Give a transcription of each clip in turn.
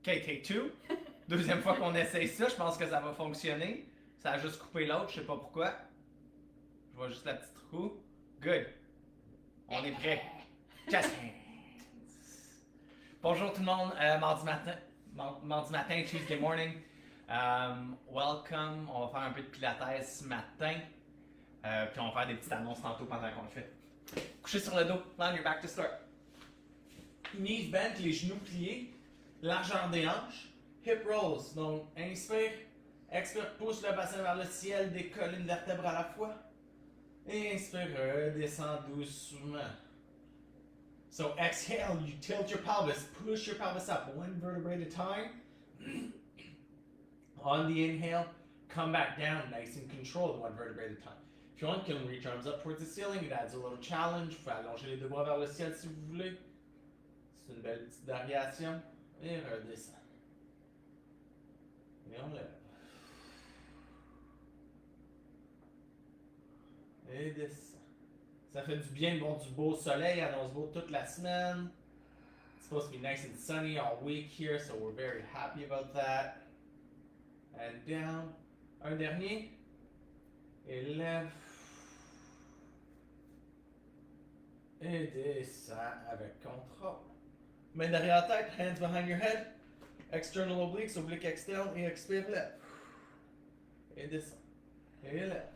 take two. Deuxième fois qu'on essaye ça, je pense que ça va fonctionner. Ça a juste coupé l'autre, je sais pas pourquoi. Je vois juste la petite roue. Good. On est prêt. Just Bonjour tout le monde, mardi matin, Tuesday morning. Welcome, on va faire un peu de pilates ce matin. Puis on va faire des petites annonces tantôt pendant qu'on le fait. Couchez sur le dos, lie on your back to start. Knees bent, les genoux pliés, largeur des hanches. Hip rolls, donc inspire, expire, pousse le bassin vers le ciel, décolle une vertèbre à la fois. Et inspire, redescend doucement. So exhale, you tilt your pelvis, push your pelvis up one vertebrae at a time. On the inhale, come back down, nice and controlled, one vertebrae at a time. If you want, you can reach arms up towards the ceiling, it adds a little challenge. Vous pouvez allonger les deux bras vers le ciel si vous voulez. C'est une belle petite variation. Et redescend. Et on lève. Et descend. Ça fait du bien de voir du beau soleil, annonce beau toute la semaine. It's supposed to be nice and sunny all week here, so we're very happy about that. And down. Un dernier. Et lève. Et descend avec contrôle. Main derrière la tête, hands behind your head. External obliques, oblique externe et expire, lève. Et descend. Et lève.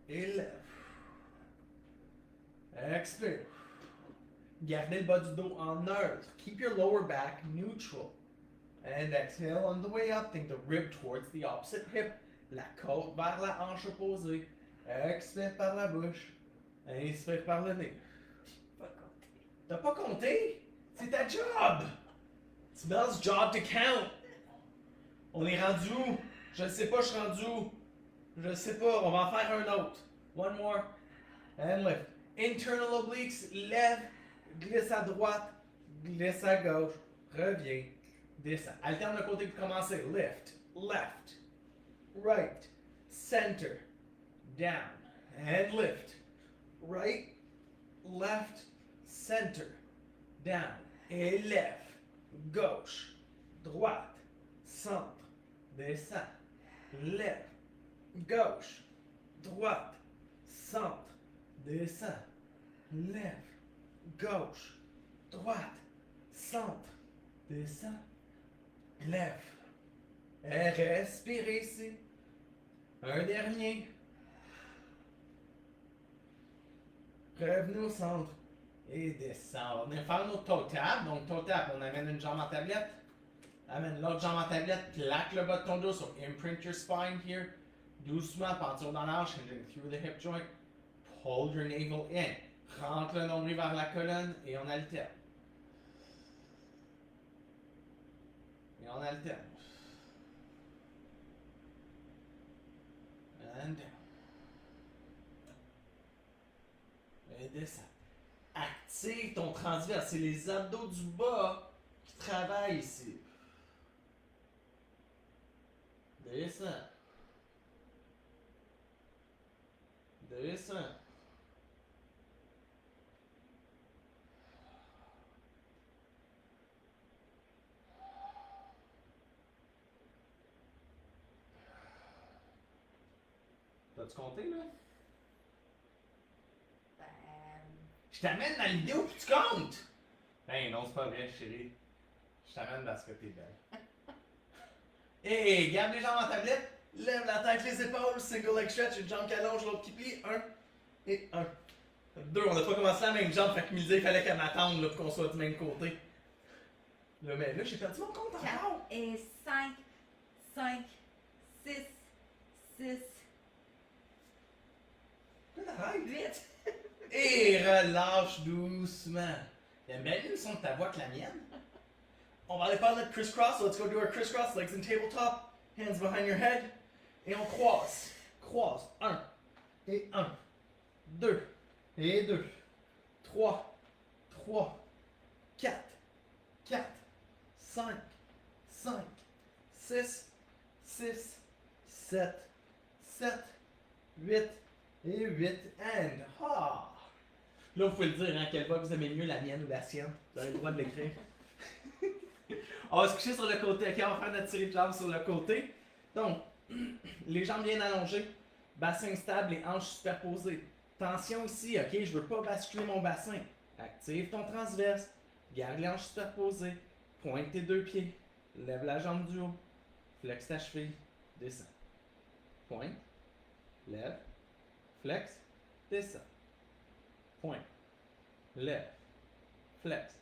Et lève. Expire. Gardez le bas du dos en neutre. Keep your lower back neutral. And exhale on the way up. Think the rib towards the opposite hip. La côte vers la hanche opposée. Expire par la bouche. Inspire par le nez. T'as pas compté? C'est ta job! It's Mel's job to count. On est rendu où? Je sais pas, je suis rendu où? Je sais pas, on va en faire un autre. One more. And lift. Internal obliques, lève, glisse à droite, glisse à gauche, reviens, descend. Alterne le côté pour commencer. Lift, left, right, center, down, and lift. Right, left, center, down, et lève. Gauche, droite, centre, descend, lève. Gauche, droite, centre, descend, lève, gauche, droite, centre, descend, lève. Et respirez ici. Un dernier. Revenez au centre et descend. On va faire nos toe tap. Donc toe tap, on amène une jambe en tablette. Amène l'autre jambe en tablette. Plaque le bas de ton dos. So imprint your spine here. Doucement, penture dans l'anche, hinging through the hip joint. Hold your navel in. Rentre le nombril vers la colonne et on alterne. Et on alterne. And down. Et descend. Active ton transverse. C'est les abdos du bas qui travaillent ici. Descend. Descend. T'as-tu compté, là? Je t'amène dans la vidéo puis tu comptes! Ben non, c'est pas vrai, chérie. Je t'amène parce que t'es belle. Hey, garde les jambes en tablette. Lève la tête, les épaules, single leg stretch, une jambe qui allonge, l'autre qui plie. 1 et 1. 2, on n'a pas commencé la même jambe, fait que Milda, il fallait qu'elle m'attende là, pour qu'on soit du même côté. Là, mais là, j'ai perdu mon compte encore. 4 et 5, 5, 6, 6, Arrête. 8. Et relâche doucement. Il y a bien le son de ta voix que la mienne. On va aller faire notre crisscross. Let's go do our crisscross. Legs in tabletop. Hands behind your head. Et on croise. Croise. 1 et 1. 2 et 2. 3. 3. 4. 4. 5. 5. 6. 6. 7. 7. 8. Et 8. And ha! Là, vous pouvez le dire, hein, quelle voix vous aimez mieux, la mienne ou la sienne. Vous avez le droit de l'écrire. On va se coucher sur le côté. Ok, on va faire notre série de jambes sur le côté. Donc, les jambes bien allongées, bassin stable et hanches superposées. Tension ici, ok, je veux pas basculer mon bassin. Active ton transverse, garde les hanches superposées, pointe tes deux pieds, lève la jambe du haut, flex ta cheville, descends. Pointe, lève, flex, descends. Pointe, lève, flex,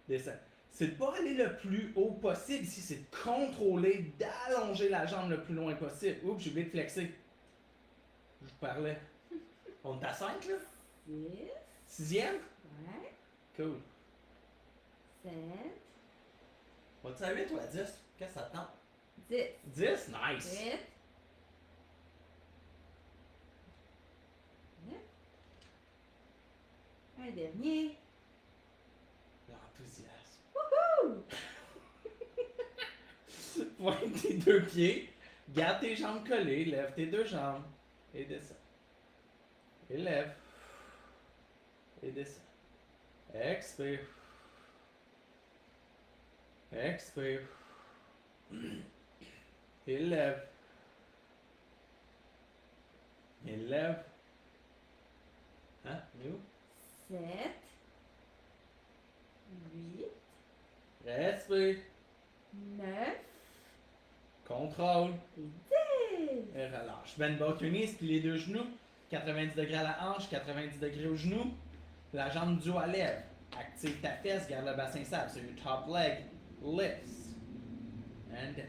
descends. C'est de pas aller le plus haut possible ici, c'est de contrôler, d'allonger la jambe le plus loin possible. Oups, j'ai oublié de flexer. Je vous parlais. On est à 5 là? 6. Sixième? Ouais. Cool. 7. Va-tu à 8 ou à 10? Qu'est-ce que ça te tente? 10. 10? Nice! 8. 9. Un dernier. L'enthousiasme. Wouhou! Pointe tes deux pieds, garde tes jambes collées, lève tes deux jambes et descends. Et lève. Et descends. Expire. Expire. Et lève. Et lève. Hein? Nous? 7. 8. Respire. 9. Contrôle. Et 10. Et relâche. Bend both your knees, puis les deux genoux. 90 degrés à la hanche, 90 degrés au genou. La jambe du haut à lèvre. Active ta fesse, garde le bassin stable. So your top leg lifts. And down.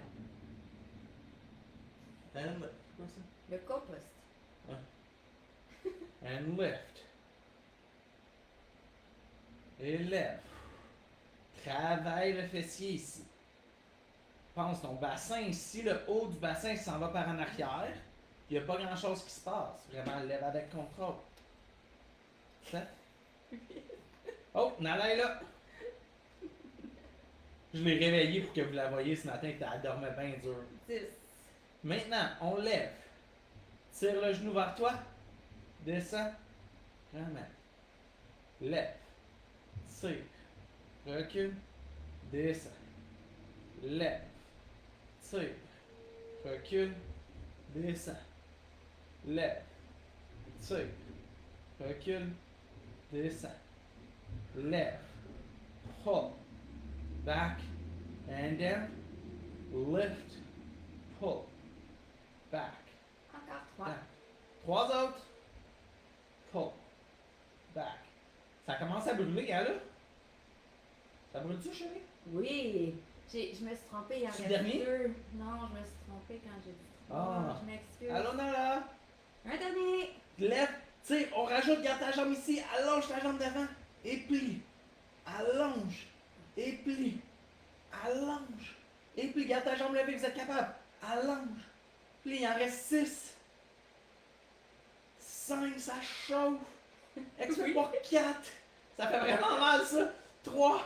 And lift. Quoi ça? Le compost. And lift. Et lève. Travaille le fessier ici. Pense ton bassin ici, le haut du bassin s'en va par en arrière. Il n'y a pas grand chose qui se passe. Vraiment, lève avec contrôle. Ça? Oh, Nala est là. Je l'ai réveillée pour que vous la voyiez ce matin, elle dormait bien dur. 10. Maintenant, on lève. Tire le genou vers toi. Descends. Ramène. Lève. Tire. Recule. Descends. Lève. Tire. Recule. Descends. Lève. Tire. Recule. Descends. Lève. Pull. Back. And down. Lift. Pull. Back. Encore 3. Back. Trois autres. Pull. Back. Ça commence à brûler, hein, là? Ça brûle-tu, chérie? Oui. Je me suis trompée, il y en C'est avait le dernier? 2. Non, je me suis trompée quand j'ai dit 3. Ah. Je m'excuse. Allô, Nala? Un dernier. Lève. Tu sais, on rajoute, garde ta jambe ici. Allonge ta jambe d'avant. Et plie. Allonge. Et plie. Allonge. Et plie. Garde ta jambe levée, vous êtes capable. Allonge. Plie. Il en reste 6. 5, ça chauffe. Expire pour 4. Ça fait vraiment mal, ça. 3.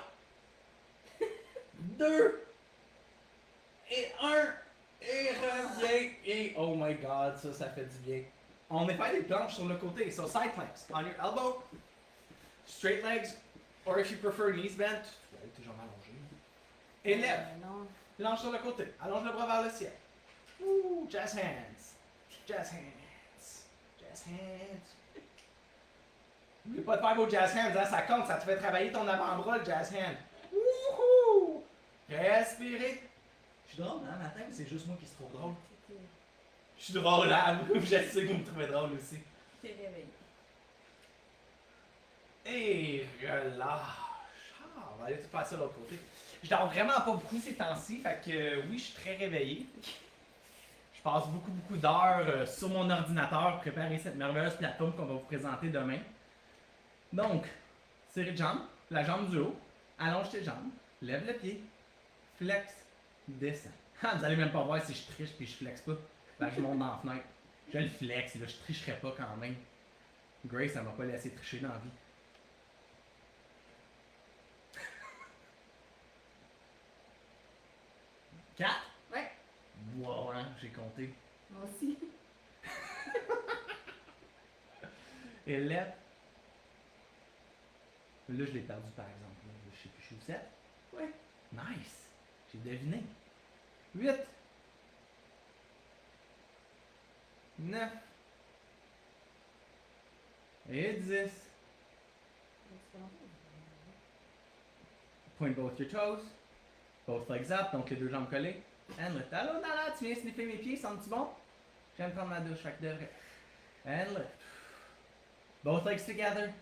2. Et 1. Et reviens. Et oh my god, ça fait du bien. On met pas des planches sur le côté. So side planks. On your elbow. Straight legs. Or if you prefer knees bent. Tu vas être toujours allongé. Et lève. Non. Planche sur le côté. Allonge le bras vers le ciel. Ouh, jazz hands. Jazz hands. Jazz hands. N'oublie pas de faire vos jazz hands, hein, ça compte, ça te fait travailler ton avant-bras, le jazz hand. Wouhou! Respirez. Je suis drôle, hein, matin, ou c'est juste moi qui suis trop drôle? Je suis drôle, hein, je sais que vous me trouvez drôle aussi. T'es réveillé. Et relâche. Ah, on va aller tout passer de l'autre côté. Je dors vraiment pas beaucoup ces temps-ci, fait que oui, je suis très réveillé. Je passe beaucoup d'heures sur mon ordinateur pour préparer cette merveilleuse plateforme qu'on va vous présenter demain. Donc, série de jambes, la jambe du haut, allonge tes jambes, lève le pied, flex, descends. Ah, vous allez même pas voir si je triche puis je flex pas. Fait que je monte dans la fenêtre. Je le flex, là, je tricherai pas quand même. Grace, elle m'a pas laissé tricher dans la vie. Quatre? Ouais. Wow, hein, j'ai compté. Moi aussi. Et lève. Là, je l'ai perdu par exemple. Là. Je sais plus, je suis où c'est. Ouais. Nice. J'ai deviné. 8. 9. Et 10. Point both your toes. Both legs up, donc les deux jambes collées. And lift. Allô, Nala, tu viens sniffer mes pieds, sens-tu bon? Je viens de prendre ma douche, fait que de vrai. And lift. Both legs together.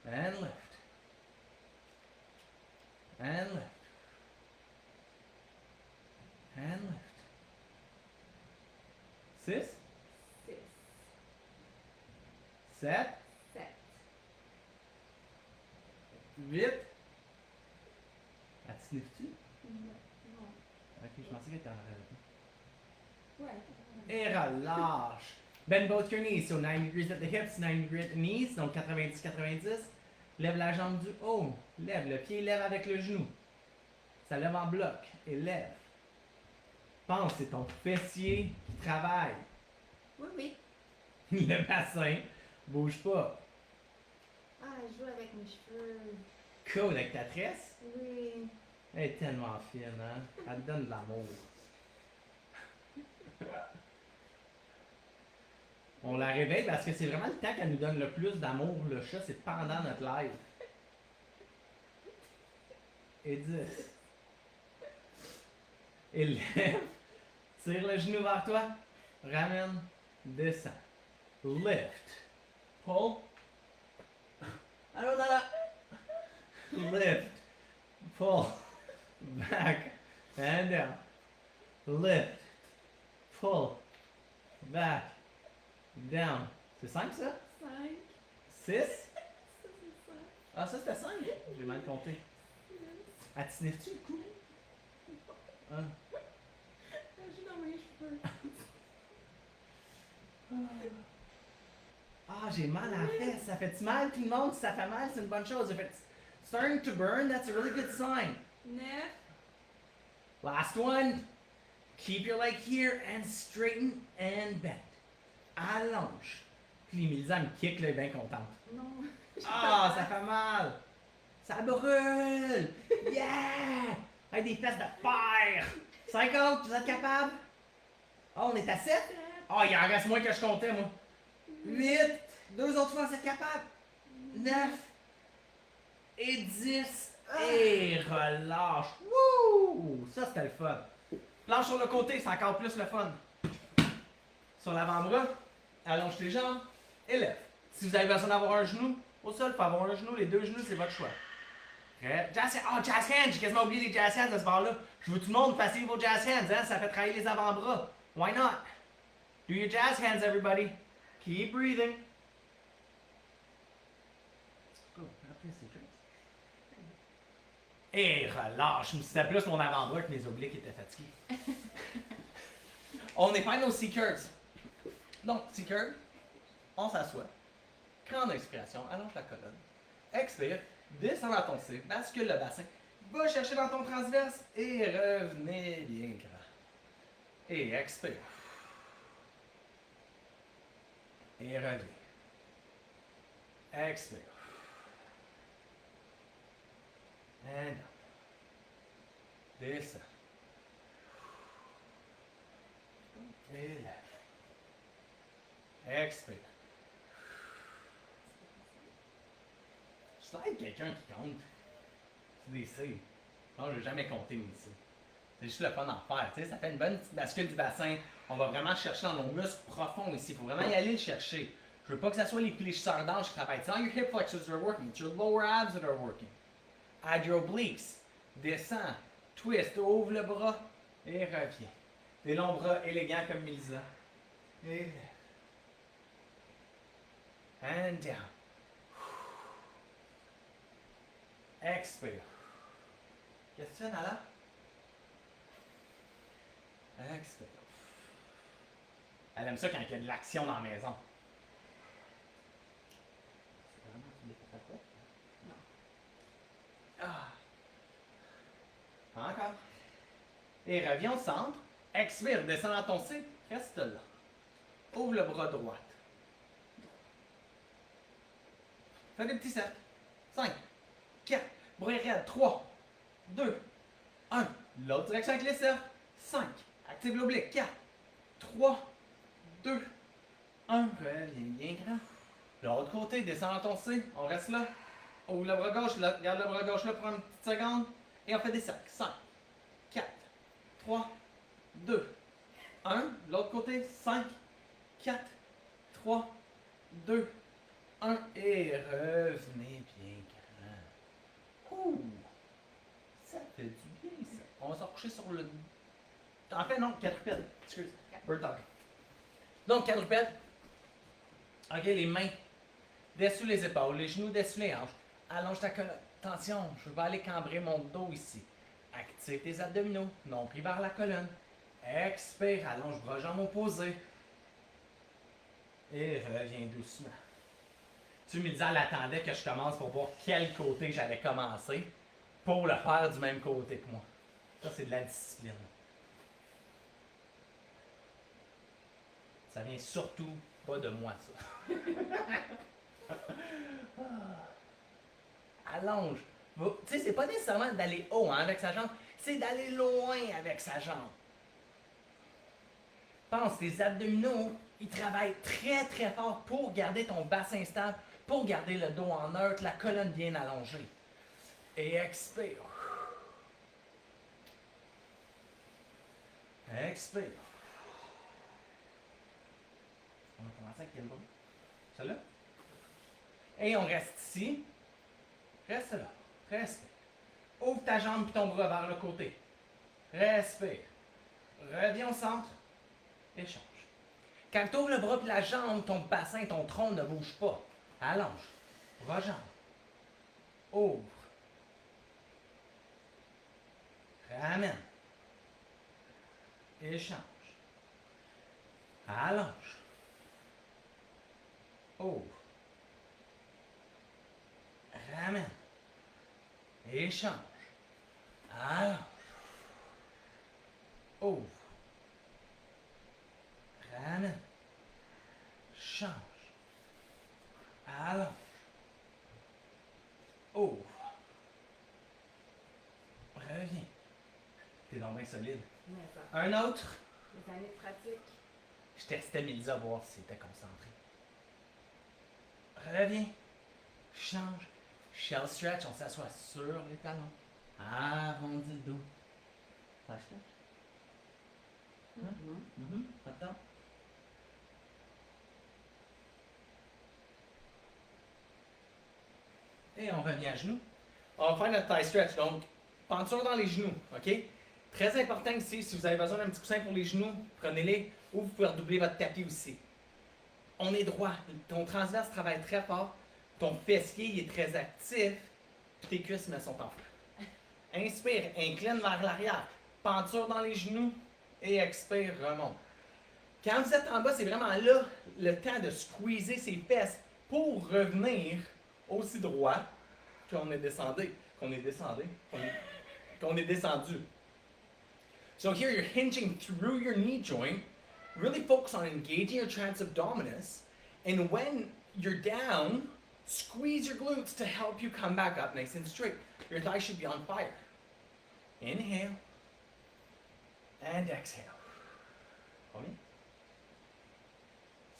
And lift. And lift. And lift. 6. 6, 7. 7, 8. Ah, tu sniffes-tu? non. Ok, je pensais que t'en avais. Ouais. Et relâche. Bend both your knees. So 90 degrees at the hips, 90 degrees at the knees. Donc 90-90. Lève la jambe du haut. Lève. Le pied lève avec le genou. Ça lève en bloc. Et lève. Pense, c'est ton fessier qui travaille. Oui, oui. Le bassin. Bouge pas. Ah, je joue avec mes cheveux. Cool avec ta tresse. Oui. Elle est tellement fine, hein? Elle te donne de l'amour. On la réveille parce que c'est vraiment le temps qu'elle nous donne le plus d'amour. Le chat, c'est pendant notre live. Et 10. Et lève. Tire le genou vers toi. Ramène. Descends. Lift. Pull. Allô, Nala. Lift. Pull. Back. And down. Lift. Pull. Back. Down. C'est 5 ça? 5, 6? ça c'est ça. Ah, ça c'était 5? J'ai mal compté. Ah, tu sniffes-tu le coup? Ah. Elle joue dans mes cheveux. Ah, j'ai mal à la fesse. Ça fait-tu mal tout le monde? Si ça fait mal, c'est une bonne chose. If it's starting to burn, that's a really good sign. 9, Last one. Keep your leg here and straighten and bend. Allonge. Puis Mélisa me kick, là, elle est bien contente. non. Ah, ça fait mal. Ça brûle. Yeah! Avec des fesses de fer. 50, vous êtes capable? Ah, on est à 7? Ah, il en reste moins que je comptais, moi. 8. Deux autres fois, vous êtes capable? 9. Et 10. Et relâche. Wouh! Ça, c'était le fun. Planche sur le côté, c'est encore plus le fun. Sur l'avant-bras, allonge tes jambes et lève. Si vous avez besoin d'avoir un genou au sol, il faut avoir un genou. Les deux genoux, c'est votre choix. Prêt? Jazz, oh, jazz hands! J'ai quasiment oublié les jazz hands à ce bar-là. Je veux tout le monde passer vos jazz hands, hein? Ça fait travailler les avant-bras. Why not? Do your jazz hands, everybody. Keep breathing. Et relâche. C'était plus mon avant-bras que mes obliques étaient fatigués. On est pas nos C-curves. Donc, C-curve, on s'assoit. Grande inspiration, allonge la colonne. Expire, descends dans ton C, bascule le bassin. Va chercher dans ton transverse et revenez bien grand. Et expire. Et reviens. Expire. And down. Descends. Et lève. Expire. Je dois être quelqu'un qui compte. C'est des C. Non, je n'ai jamais compté mes C. C'est juste le fun d'en faire. Tu sais, ça fait une bonne petite bascule du bassin. On va vraiment chercher dans nos muscles profonds ici. Il faut vraiment y aller le chercher. Je veux pas que ce soit les fléchisseurs d'ange qui travaillent. It's not your hip flexors that are working. It's your lower abs that are working. Add your obliques. Descends. Twist. Ouvre le bras. Et reviens. Des longs bras élégants comme Mélisa. Et lève. And down. Expire. Qu'est-ce que tu fais, Nala? Expire. Elle aime ça quand il y a de l'action dans la maison. Ah. Encore. Et reviens au centre. Expire, descends dans ton C. Reste là. Ouvre le bras droit. Fais des petits cercles. 5, 4, bras raide. 3, 2, 1. L'autre direction avec les cercles. 5. Active l'oblique. 4, 3, 2, 1. Reviens bien grand. L'autre côté, descends dans ton C. On reste là. Ouvre le bras gauche. Garde le bras gauche là pour une petite seconde. Et on fait des cercles. 5, 4, 3, 2, 1. L'autre côté. 5, 4, 3, 2, 1. Et revenez bien grand. Ouh! Ça fait du bien, ça. On va se recoucher sur le... En fait, non, quadrupède. Excuse. Bird dog. Donc, quadrupède. Ok, les mains dessus les épaules, les genoux dessus les hanches. Allonge ta colonne. Attention, je vais aller cambrer mon dos ici. Active tes abdominaux. Nombril vers la colonne. Expire, allonge bras jambes opposés. Et reviens doucement. Tu me disais, elle attendait que je commence pour voir quel côté j'allais commencer pour le faire du même côté que moi. Ça, c'est de la discipline. Ça vient surtout pas de moi, ça. Allonge. Tu sais, c'est pas nécessairement d'aller haut hein, avec sa jambe, c'est d'aller loin avec sa jambe. Pense, tes abdominaux, ils travaillent très très fort pour garder ton bassin stable, pour garder le dos en neutre, la colonne bien allongée. Et expire. Expire. On va commencer avec quel bras? Celle-là? Et on reste ici. Reste là. Respire. Ouvre ta jambe et ton bras vers le côté. Respire. Reviens au centre. Échange. Quand tu ouvres le bras et la jambe, ton bassin, ton tronc ne bouge pas. Allonge. Rejambe. Ouvre. Ramène. Échange. Allonge. Ouvre. Ramène. Échange. Allonge. Ouvre. Ramène. Change. Allonge. Ouvre. Reviens. T'es donc bien solide. Mais ça, Un autre. les années de pratique. Je testais Mélisa à voir si était concentré. Reviens. Change. Shell stretch, on s'assoit sur les talons. Arrondis le dos. Flash stretch. Attends. Et on revient à genoux. On va faire notre thigh stretch. Donc, penture dans les genoux. OK? Très important ici, si vous avez besoin d'un petit coussin pour les genoux, prenez-les ou vous pouvez redoubler votre tapis aussi. On est droit. Ton transverse travaille très fort. Ton fessier il est très actif. Puis tes cuisses me sont en feu. Inspire, incline vers l'arrière. Penture dans les genoux et expire, remonte. Quand vous êtes en bas, c'est vraiment là le temps de squeezer ses fesses pour revenir aussi droit qu'on est descendu. Qu'on est descendu. So here you're hinging through your knee joint. Really focus on engaging your transabdominis. And when you're down, squeeze your glutes to help you come back up nice and straight. Your thighs should be on fire. Inhale. And exhale. Combien?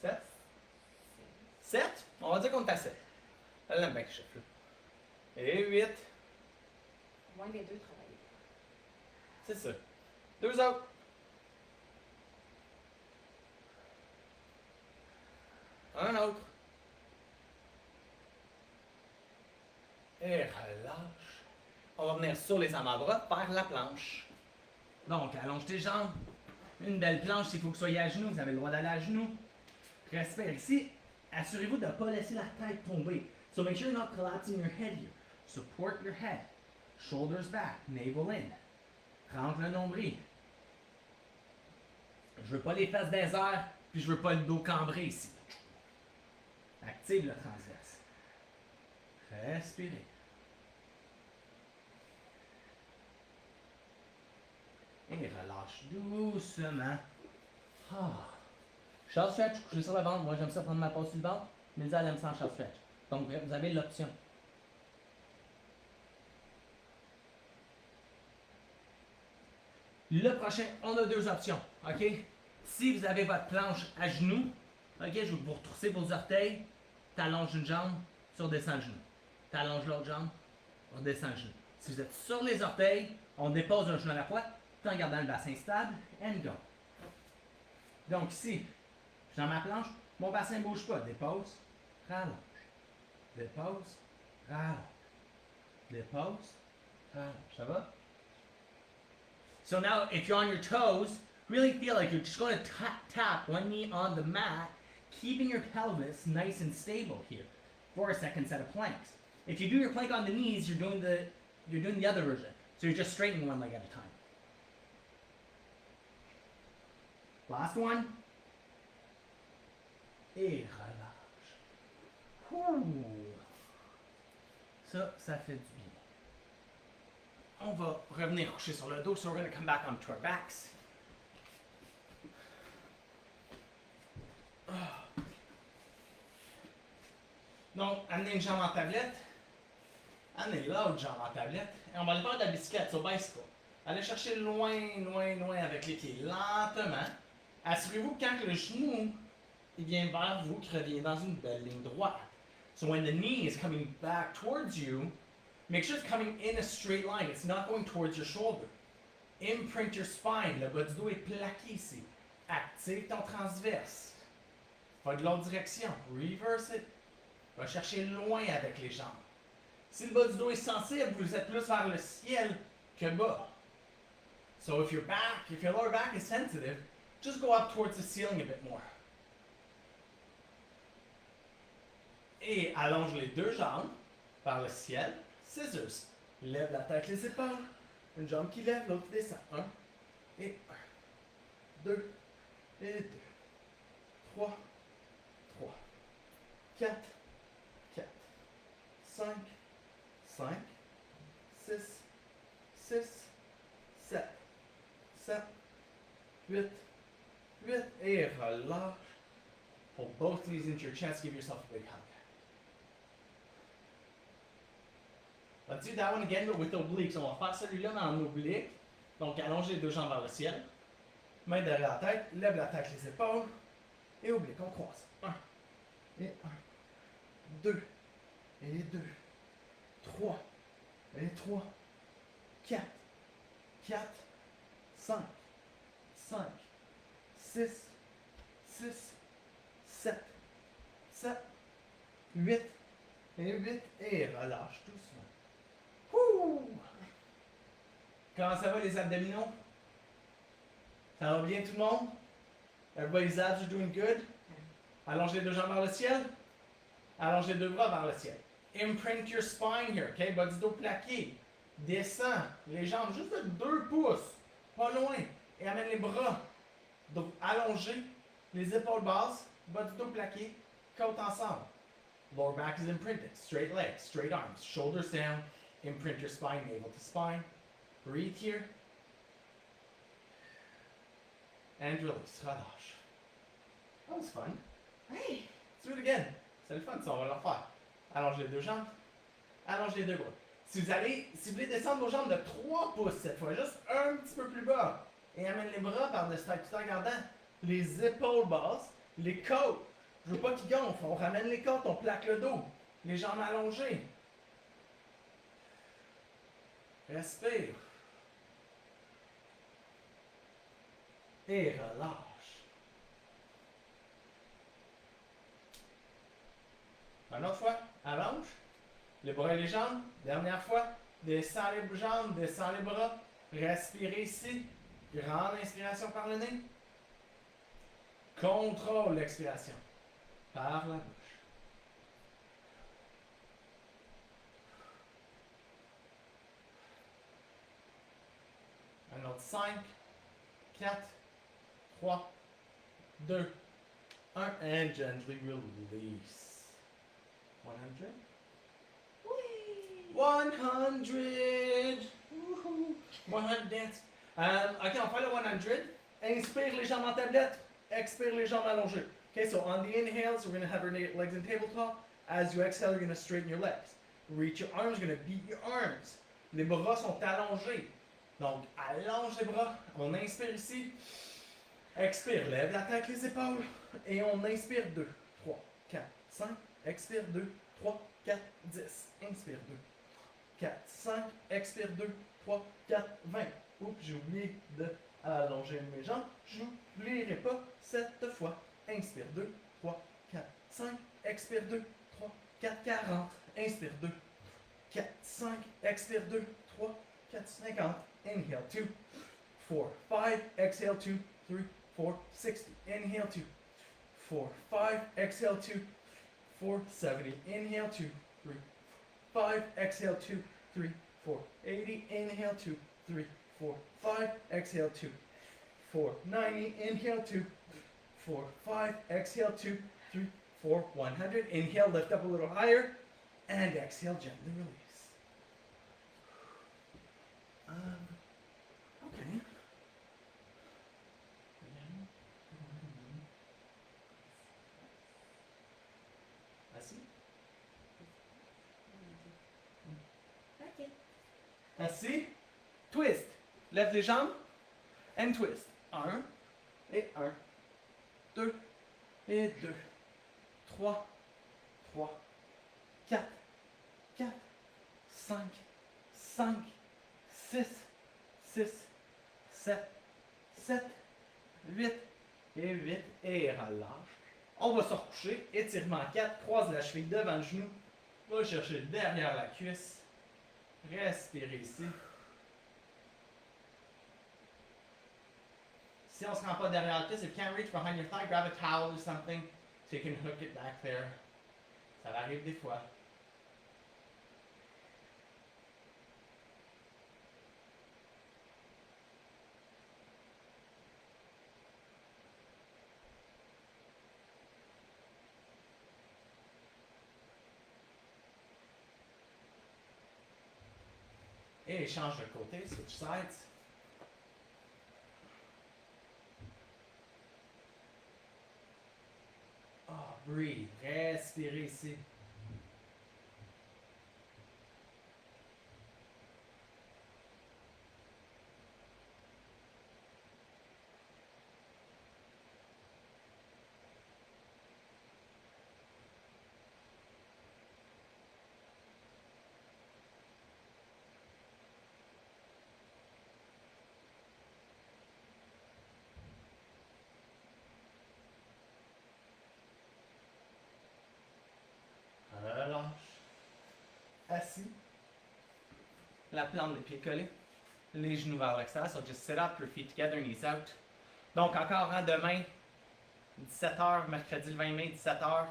7? 7? On va dire qu'on est à 7. Elle l'aime bien que je chef là. Et 8. Moins les deux travailler. C'est ça. 2 autres. Un autre. Et relâche. On va venir sur les avant-bras vers la planche. Donc, allonge tes jambes. Une belle planche, s'il faut que vous soyez à genoux, vous avez le droit d'aller à genoux. Respire ici. Assurez-vous de ne pas laisser la tête tomber. So make sure you're not collapsing your head here. Support your head. Shoulders back, navel in. Rentre le nombril. Je veux pas les fesses des airs, puis je veux pas le dos cambré ici. Active le transverse. Respirez. Et relâche doucement. Ah. Short stretch, coucher sur le ventre. Moi, j'aime ça prendre ma pause sur le ventre. Mélisa, elle aime ça en short stretch. Donc, vous avez l'option. Le prochain, on a deux options. OK? Si vous avez votre planche à genoux, OK, je vais vous retrousser vos orteils, t'allonges une jambe, tu redescends le genou. T'allonges l'autre jambe, on descend le genou. Si vous êtes sur les orteils, on dépose un genou à la fois, tout en gardant le bassin stable, and go. Donc ici, je suis dans ma planche, mon bassin ne bouge pas. Dépose, rallonge. Dépose, rallonge. Dépose, rallonge. Ça va? So now, if you're on your toes, really feel like you're just going to tap one knee on the mat, keeping your pelvis nice and stable here for a second set of planks. If you do your plank on the knees, you're doing the other version. So you're just straightening one leg at a time. Last one. Et relâche. Ouh. Ça fait du bien. On va revenir coucher sur le dos, so we're going to come back onto our backs. Donc, amenez une jambe en tablette. Amenez l'autre jambe en tablette. Et on va aller faire de la bicyclette, sur bicycle. Allez chercher loin, loin, loin avec les pieds, lentement. Assurez-vous que quand le genou il vient vers vous, qu'il revient dans une belle ligne droite. So when the knee is coming back towards you, make sure it's coming in a straight line. It's not going towards your shoulder. Imprint your spine. Le bas du dos est plaqué ici. Active ton transverse. Va de l'autre direction. Reverse it. Va chercher loin avec les jambes. Si le bas du dos est sensible, vous êtes plus vers le ciel que bas. So if your lower back is sensitive, just go up towards the ceiling a bit more. Et allonge les deux jambes vers le ciel. Scissors. Lève la tête, les épaules. Une jambe qui lève, l'autre qui descend. 1 et 1. 2 et 2. 3. 3. 4. 4. 5. 5. 6. 6. 7. 7. 8. 8. Et relâche. Pull both knees into your chest. Give yourself a big hug. Let's do that one again, but with obliques. On va faire celui-là, mais en oblique. Donc, allonge les deux jambes vers le ciel. Main derrière la tête. Lève la tête, les épaules. Et oblique. On croise. 1 et 1. 2 et 2. 3 et 3. 4. 4. 5. 5. 6. 6. 7. 7. 8. Et 8. Et relâche doucement. Ouh! Comment ça va les abdominaux? Ça va bien tout le monde? Everybody's abs are doing good? Allonge les deux jambes vers le ciel. Allonge les deux bras vers le ciel. Imprint your spine here, ok? Bas du dos plaqué. Descends les jambes juste de 2 pouces. Pas loin. Et amène les bras. Donc allongés. Les épaules basses. Bas du dos plaqué. Côtes ensemble. Lower back is imprinted. Straight legs, straight arms. Shoulders down. Imprint your spine, navel to spine. Breathe here. And release. Relâche. That was fun. Hey! Let's do it again. C'est le fun, ça, on va le refaire. Allonge les deux jambes. Allonge les deux bras. Si vous voulez descendre vos jambes de 3 pouces cette fois, juste un petit peu plus bas. Et amène les bras par-dessus tout en gardant les épaules basses, les côtes. Je veux pas qu'ils gonflent. On ramène les côtes, on plaque le dos. Les jambes allongées. Respire. Et relâche. Une autre fois, allonge. Les bras et les jambes. Dernière fois, descends les jambes, descends les bras. Respirez ici. Grande inspiration par le nez. Contrôle l'expiration par la bouche. Un autre 5, 4, 3, 2, 1, and gently release. 100. 100. Woohoo. 100 dance. Ok, on fait le 100. Inspire les jambes en tablette. Expire les jambes allongées. Okay, so on the inhales, we're going to have our legs in tabletop. As you exhale, you're going to straighten your legs. Reach your arms, you're going to beat your arms. Les bras sont allongés. Donc, allonge les bras. On inspire ici. Expire, lève la tête, les épaules. Et on inspire 2, 3, 4, 5. Expire 2, 3, 4, 10. Inspire 2, 4, 5. Expire 2, 3, 4, 20. Oups, j'ai oublié d'allonger mes jambes. Je n'oublierai pas cette fois. Inspire 2, 3, 4, 5. Expire 2, 3, 4, 40. Inspire 2, 4, 5. Expire 2, 3, 4, 50. Inhale 2, 4, 5. Exhale 2, 3, 4, 60. Inhale 2, 4, 5. Exhale 2, 4, 70. Inhale 2, 3, 5. Exhale 2, 3, 4, 80. Inhale 2, 3, 4, 5. Exhale 2, 4, 90. Inhale 2, 4, 5. Exhale 2, 3, 4, 100. Inhale, lift up a little higher. And exhale, gently release. Okay. Assis. OK. Assis. Twist. Lève les jambes. And twist. 1 et 1. 2 et 2. 3, 3, 4, 4, 5, 5, 6, 6, 7, 7, 8 et 8 et relâche. On va se recoucher. Étirement 4. Croise la cheville devant le genou. Va chercher derrière la cuisse. Respirez ici. Si on ne se rend pas derrière la cuisse, if you can't reach behind your thigh, grab a towel or something so you can hook it back there. Ça arrive des fois. Et change de côté, switch sides. Ah, breathe. Respirez ici. Relâche. Assis. La plante des pieds collés. Les genoux vers l'extérieur. So just sit up, your feet together, knees out. Donc encore demain, 17h, mercredi le 20 mai, 17h.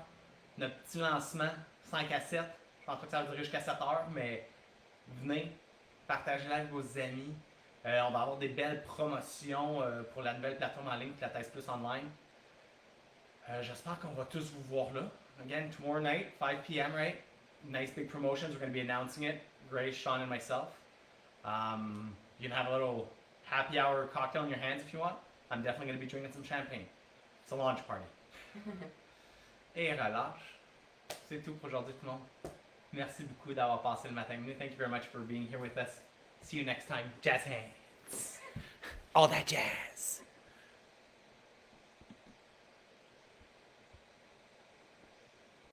Notre petit lancement, 5 à 7. Je pense pas que ça va durer jusqu'à 7h, mais venez, partagez-la avec vos amis. On va avoir des belles promotions pour la nouvelle plateforme en ligne, Pilates Plus Online. J'espère qu'on va tous vous voir là. Again, tomorrow night, 5 p.m., right? Nice big promotions. We're going to be announcing it. Grace, Sean, and myself. You can have a little happy hour cocktail in your hands if you want. I'm definitely going to be drinking some champagne. It's a launch party. Et relâche. C'est tout pour aujourd'hui, tout le monde. Merci beaucoup d'avoir passé le matin. Thank you very much for being here with us. See you next time. Jazz hands. All that jazz.